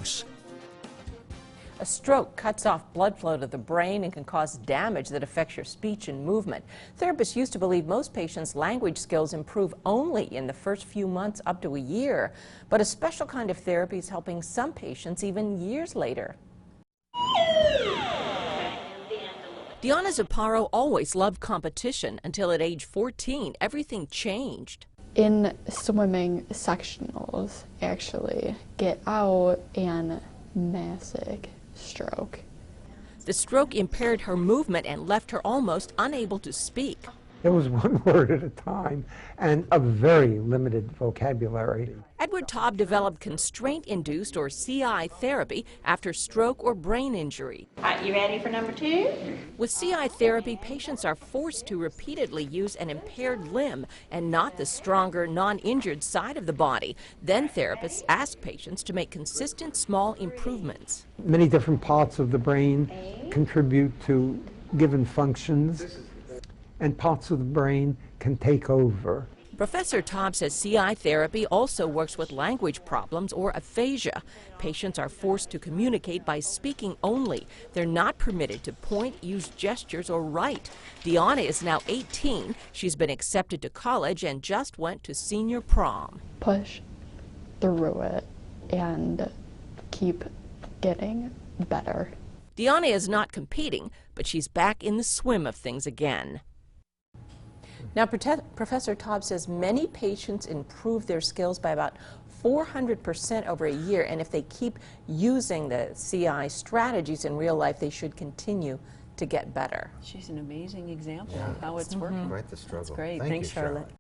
lungs. A stroke cuts off blood flow to the brain and can cause damage that affects your speech and movement. Therapists used to believe most patients' language skills improve only in the first few months up to a year. But a special kind of therapy is helping some patients even years later. Diana Zaparo always loved competition until at age 14, everything changed. In swimming sectionals, actually, get out and massive stroke. The stroke impaired her movement and left her almost unable to speak. It was one word at a time and a very limited vocabulary. Edward Taub developed constraint-induced or CI therapy after stroke or brain injury. You ready for number 2? With CI therapy, patients are forced to repeatedly use an impaired limb and not the stronger, non-injured side of the body. Then therapists ask patients to make consistent small improvements. Many different parts of the brain contribute to given functions, and parts of the brain can take over. Professor Taub says CI therapy also works with language problems or aphasia. Patients are forced to communicate by speaking only. They're not permitted to point, use gestures, or write. Diana is now 18. She's been accepted to college and just went to senior prom. Push through it and keep getting better. Diana is not competing, but she's back in the swim of things again. Now, Professor Taub says many patients improve their skills by about 400% over a year, and if they keep using the CI strategies in real life, they should continue to get better. She's an amazing example of how it's working. Quite the struggle. That's great. Thank Thanks, you, Charlotte.